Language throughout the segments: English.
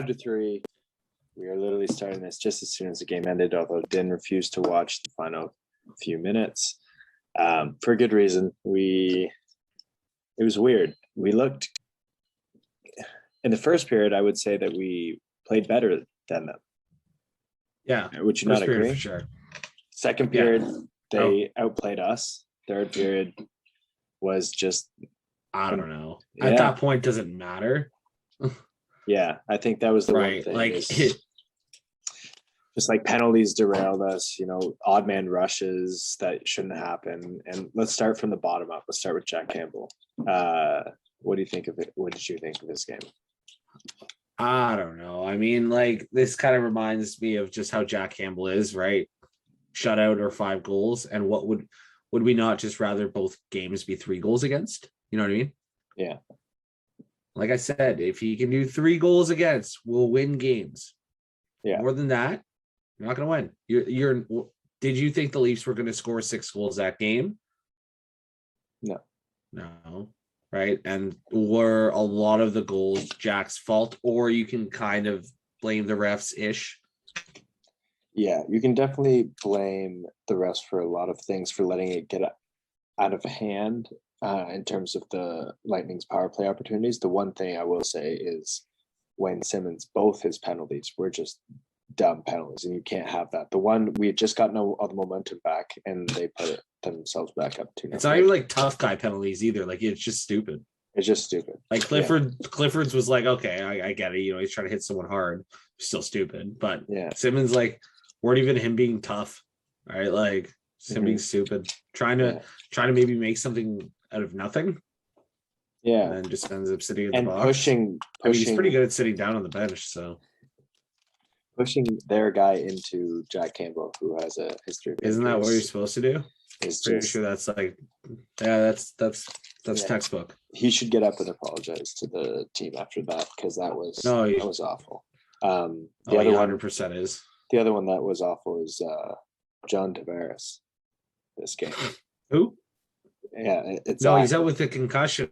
5-3. We are literally starting this just as soon as the game ended, although Din refused to watch the final few minutes. For good reason. It was weird. We looked in the first period, I would say that we played better than them. Yeah. Would you not agree? For sure. Second period, they outplayed us. Third period was just, I don't know. At that point, does it matter? Yeah, I think that was the one thing. Like just like penalties derailed us, odd man rushes that shouldn't happen. And let's start from the bottom up. Let's start with Jack Campbell. What do you think of it? What did you think of this game? I don't know. I mean, like, this kind of reminds me of just how Jack Campbell is, right? Shutout or 5 goals. And what would we not just rather both games be 3 goals against? You know what I mean? Yeah. Like I said, if he can do 3 goals against, we'll win games. Yeah. More than that, you're not going to win. Did you think the Leafs were going to score 6 goals that game? No. Right. And were a lot of the goals Jack's fault, or you can kind of blame the refs ish? Yeah, you can definitely blame the refs for a lot of things, for letting it get out of hand in terms of the Lightning's power play opportunities. The one thing I will say is Wayne Simmons, both his penalties were just dumb penalties, and you can't have that. The one we had just gotten all the momentum back, and they put themselves back up to. It's not even like tough guy penalties either. Like, it's just stupid. It's just stupid. Like Clifford's was like, okay, I get it. He's trying to hit someone hard. Still stupid. But Simmons, like, weren't even him being tough. Right? Like, him being stupid. Trying to maybe make something out of nothing. Yeah. And then just ends up sitting in the box. Pushing. I mean, he's pretty good at sitting down on the bench, so. Pushing their guy into Jack Campbell, who has a history of injuries. Isn't that what you're supposed to do? Pretty sure that's like, that's textbook. He should get up and apologize to the team after that, because that was awful. The other 100% is. The other one that was awful is John Tavares. This game. Who? Yeah, he's out with a concussion.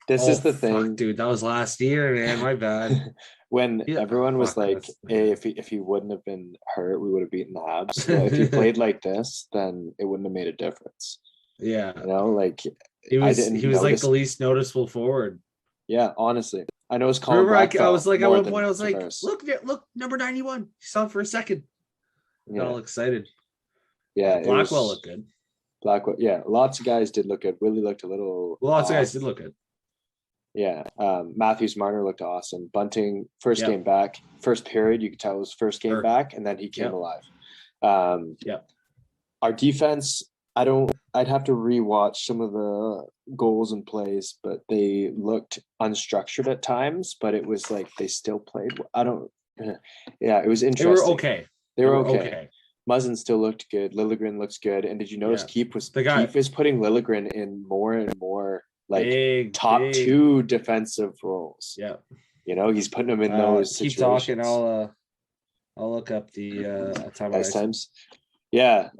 This is the thing, fuck, dude. That was last year, man. My bad. When everyone was like, "Hey, if he wouldn't have been hurt, we would have beaten the Habs." So if he played like this, then it wouldn't have made a difference. Yeah, like he was like the least noticeable forward. Yeah, honestly, I know it's Colin. Remember, I was like, at one point, I was like, "Look, number 91." You saw him for a second. Got all excited. Yeah, Blackwell looked good. Blackwell, yeah, lots of guys did look good. Willie looked a little. Lots of guys did look good. Yeah, Matthews Marner looked awesome. Bunting, first game back, first period, you could tell it was first game back, and then he came alive. Our defense, I'd have to rewatch some of the goals and plays, but they looked unstructured at times, but it was like they still played. It was interesting. They were okay. Muzzin still looked good. Liljegren looks good. And did you notice Keefe is putting Liljegren in more and more like top 2 defensive roles. Yeah. He's putting them in those keep situations. Keep talking. I'll look up the times. Yeah.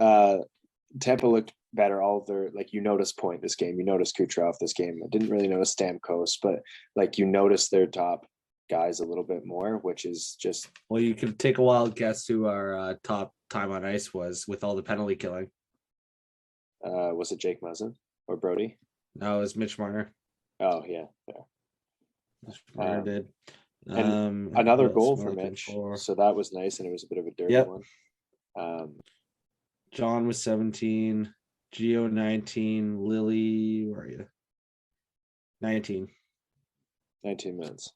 Tampa looked better. All of their, like, you notice Point this game. You notice Kucherov this game. I didn't really notice Stamkos, but like you notice their top guys a little bit more, which is just. Well, you can take a wild guess who our top time on ice was with all the penalty killing. Was it Jake Muzzin or Brody? No, it was Mitch Marner. Oh, yeah. Mitch Marner did. And another goal for Mitch. So that was nice, and it was a bit of a dirty one. John was 17. Gio 19. Lily, where are you? 19. 19 minutes.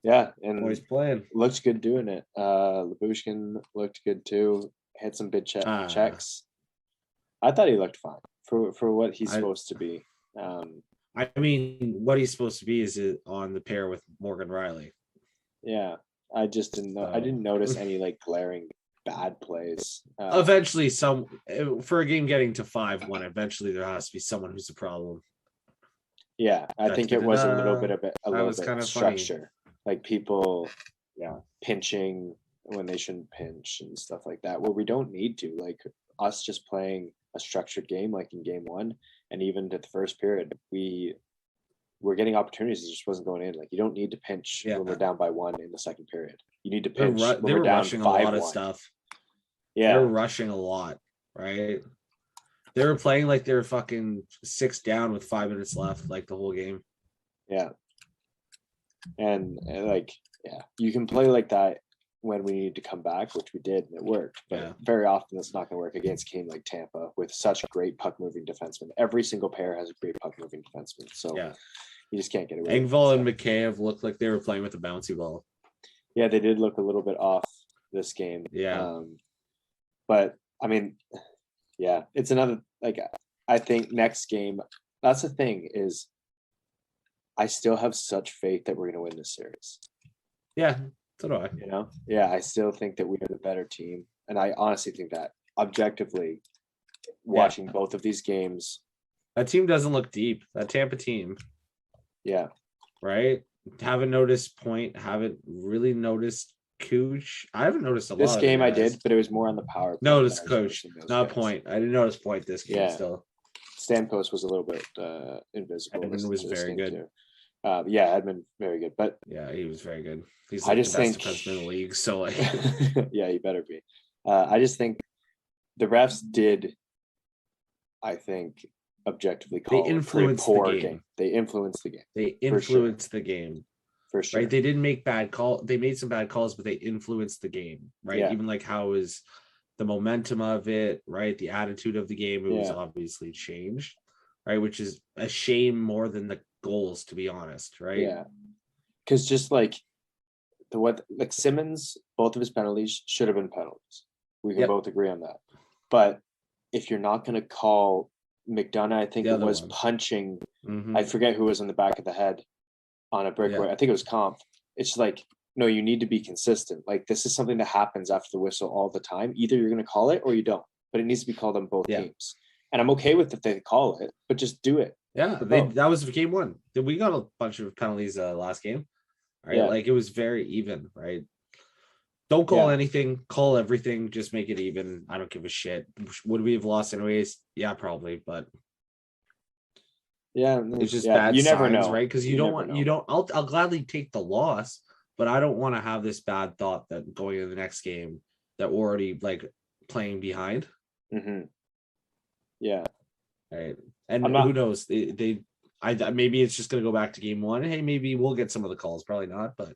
Yeah, and always playing. Looks good doing it. Lyubushkin looked good too. Had some big checks. I thought he looked fine for what he's supposed to be. I mean, what he's supposed to be is on the pair with Morgan Riley. Yeah, I just didn't know. I didn't notice any like glaring bad plays. Eventually, for a game getting to 5-1, eventually there has to be someone who's a problem. Yeah, I think it was a little bit of structure. Funny. Like people, pinching when they shouldn't pinch and stuff like that. Well, we don't need to. Like us just playing a structured game, like in game 1, and even to the first period, we we're getting opportunities. It just wasn't going in. Like, you don't need to pinch when we're down by 1 in the second period. You need to pinch when we're down 5-1. A lot of stuff. Yeah, they were rushing a lot, right? They were playing like they were fucking 6 down with 5 minutes left, like the whole game. Yeah, and like, you can play like that when we need to come back, which we did, and it worked. But very often it's not going to work against a team like Tampa with such great puck moving defensemen. Every single pair has a great puck moving defenseman, so you just can't get away. Engvall and Mikheyev looked like they were playing with a bouncy ball. Yeah, they did look a little bit off this game. Yeah, but I mean, it's another, like, I think next game. That's the thing is, I still have such faith that we're going to win this series. Yeah. So do I. You know, I still think that we are the better team, and I honestly think that objectively, watching both of these games, that team doesn't look deep. That Tampa team, right? Haven't noticed Point. Haven't really noticed Cooch. I haven't noticed a lot. This game I did, but it was more on the power. Notice Coach, not Point. I didn't notice Point this game. Still, Stamkos was a little bit invisible. Edmund was very good. Too. Edmund very good, but he was very good. He's like the best defenseman in the league, so like, he better be. I just think the refs did, I think, objectively call they influenced the game. They influenced the game. They influenced the game. For sure. Right? They didn't make bad call. They made some bad calls, but they influenced the game. Right? Yeah. Even like how is the momentum of it, right? The attitude of the game, it was obviously changed, right? Which is a shame more than the goals, to be honest, right? Yeah. Because just like Simmons, both of his penalties should have been penalties. We can both agree on that. But if you're not going to call McDonough, I think it was punching. I forget who was in the back of the head on a breakaway. I think it was Kampf. It's like, no, you need to be consistent. Like, this is something that happens after the whistle all the time. Either you're going to call it or you don't. But it needs to be called on both games. And I'm okay with if they call it, but just do it. Yeah, that was game 1. We got a bunch of penalties last game. Right, like it was very even. Right, don't call anything, call everything, just make it even. I don't give a shit. Would we have lost anyways? Yeah, probably, but it's just bad. You never signs, know, right? Because you don't want. I'll gladly take the loss, but I don't want to have this bad thought that going into the next game that we're already like playing behind. Yeah. Right. And who knows? Maybe it's just going to go back to game 1. Hey, maybe we'll get some of the calls. Probably not, but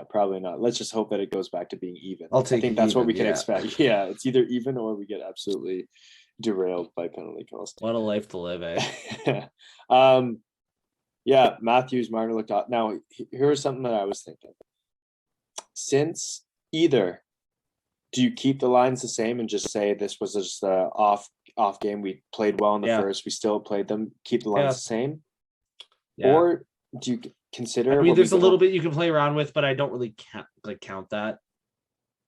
probably not. Let's just hope that it goes back to being even. I think that's what we can expect. Yeah, it's either even or we get absolutely derailed by penalty calls. What a life to live, eh? Matthews, Marner looked up. Now, here's something that I was thinking. Since either, do you keep the lines the same and just say this was just a off game? We played well in the first. We still played them. Keep the lines the same. Yeah. Or do you consider? I mean, there's a little bit you can play around with, but I don't really count that.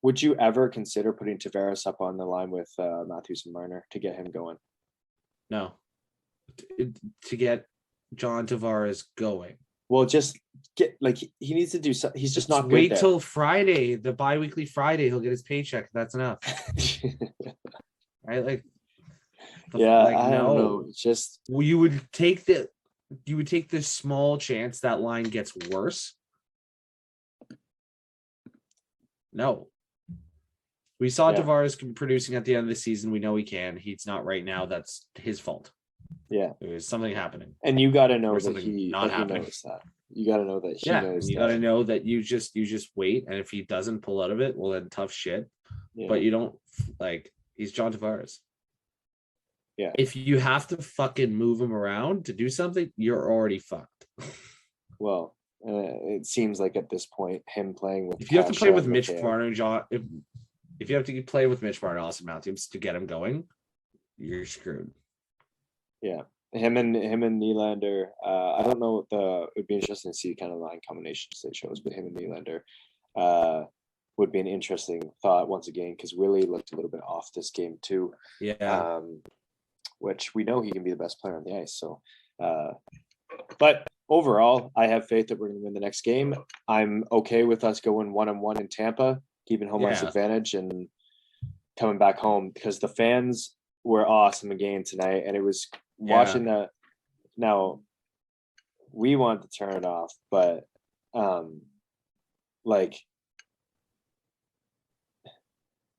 Would you ever consider putting Tavares up on the line with Matthews and Marner to get him going? No. To get John Tavares going. Well, just get he needs to do something. He's just not good. Wait till Friday, the bi-weekly Friday. He'll get his paycheck. That's enough. Right? Like, I don't know. Just you would take this small chance that line gets worse. No. We saw Tavares producing at the end of the season. We know he can. He's not right now. That's his fault. Yeah. There's something happening. And you got to know that he knows that. You got to know that he knows that. You got to know that you just wait. And if he doesn't pull out of it, well, then tough shit. Yeah. But you don't, he's John Tavares. Yeah. If you have to fucking move him around to do something, you're already fucked. Well, it seems like at this point, him playing with. If you have to play with Mitch Marner and John, if you have to play with Mitch Marner and Austin Matthews to get him going, you're screwed. Yeah, him and Nylander. I don't know. It would be interesting to see kind of line combinations they chose, but him and Nylander would be an interesting thought once again because Willie looked a little bit off this game too. Yeah. Which we know he can be the best player on the ice. So, but overall, I have faith that we're going to win the next game. I'm okay with us going 1-1 in Tampa, keeping home ice advantage, and coming back home because the fans were awesome again tonight, and it was watching the. Now, we wanted to turn it off, but like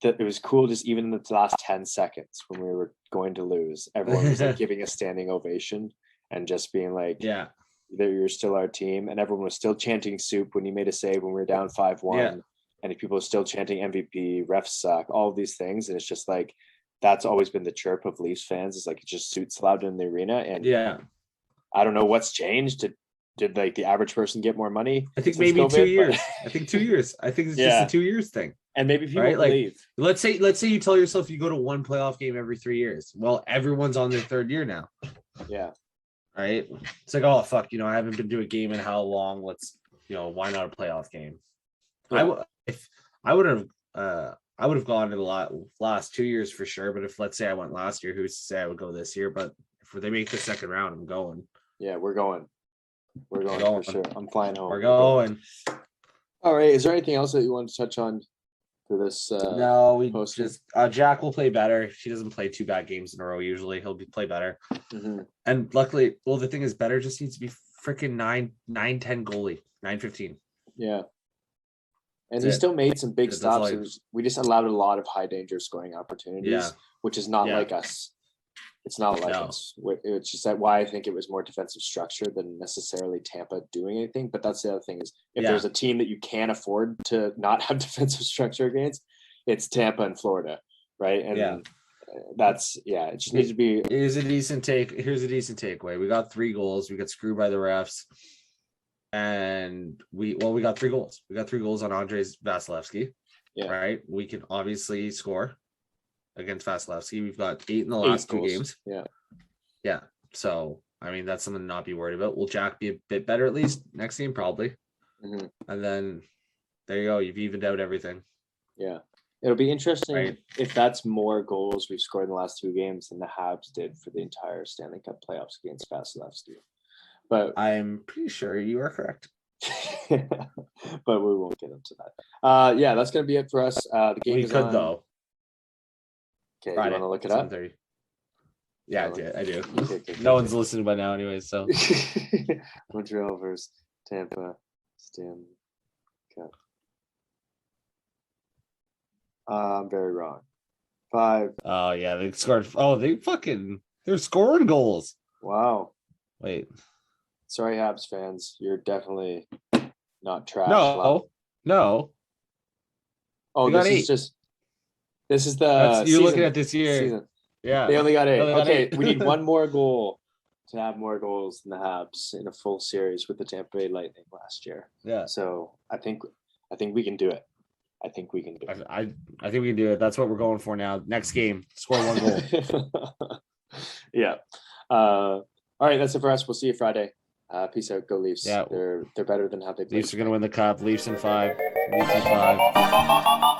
that it was cool just even in the last 10 seconds when we were going to lose, everyone was like giving a standing ovation and just being like, yeah, you're still our team, and everyone was still chanting soup when he made a save when we were down 5-1, and people were still chanting MVP, refs suck, all of these things. And it's just like that's always been the chirp of Leafs fans, is like it just suits loud in the arena. And I don't know what's changed. Did like the average person get more money? I think maybe COVID, 2 years. I think 2 years. I think it's just a 2 years thing. And maybe people believe. Like, let's say you tell yourself you go to one playoff game every 3 years. Well, everyone's on their third year now. Yeah. Right. It's like, oh fuck, I haven't been to a game in how long? Let's, why not a playoff game? Yeah. I would have gone to the last 2 years for sure. But if let's say I went last year, who's to say I would go this year? But if they make the second round, I'm going. Yeah, we're going. We're going for sure. I'm flying home. We're going. All right. Is there anything else that you want to touch on for this? No, we just Jack will play better. He doesn't play 2 bad games in a row. Usually he'll play better. Mm-hmm. And luckily, well, the thing is, better just needs to be freaking 9-10 goalie, 9-15. Yeah. And he still made some big stops. We just allowed a lot of high danger scoring opportunities, which is not like us. It's not like us. It's just that why I think it was more defensive structure than necessarily Tampa doing anything. But that's the other thing is if there's a team that you can't afford to not have defensive structure against, it's Tampa and Florida, right? And that's it just needs to be. Here's a decent takeaway. We got 3 goals. We got screwed by the refs. And we got 3 goals. We got 3 goals on Andrei Vasilevskiy. Yeah. Right. We can obviously score against Vasilevskiy. We've got 8 in the last 2 games. Yeah. Yeah. So I mean that's something to not be worried about. Will Jack be a bit better at least next game? Probably. Mm-hmm. And then there you go. You've evened out everything. Yeah. It'll be interesting if that's more goals we've scored in the last 2 games than the Habs did for the entire Stanley Cup playoffs against Vasilevskiy. But I'm pretty sure you are correct. But we won't get into that. That's going to be it for us. The game we could, though. Okay, Friday, you want to look it up? Yeah, I do. Okay. No one's listening by now anyway, so. Montreal versus Tampa Stanley Cup. I'm very wrong. 5. Oh, yeah, they scored. Oh, they're scoring goals. Wow. Wait. Sorry, Habs fans. You're definitely not trash. No. Oh, this is the. You're looking at this year. Season. Yeah. They only got 8. Okay, we need one more goal to have more goals than the Habs in a full series with the Tampa Bay Lightning last year. Yeah. So I think we can do it. I think we can do it. I think we can do it. That's what we're going for now. Next game, score 1 goal. Yeah. All right, that's it for us. We'll see you Friday. Peace out. Go Leafs. Yeah. They're better than how they played. Leafs are going to win the cup. Leafs in 5. Leafs in 5.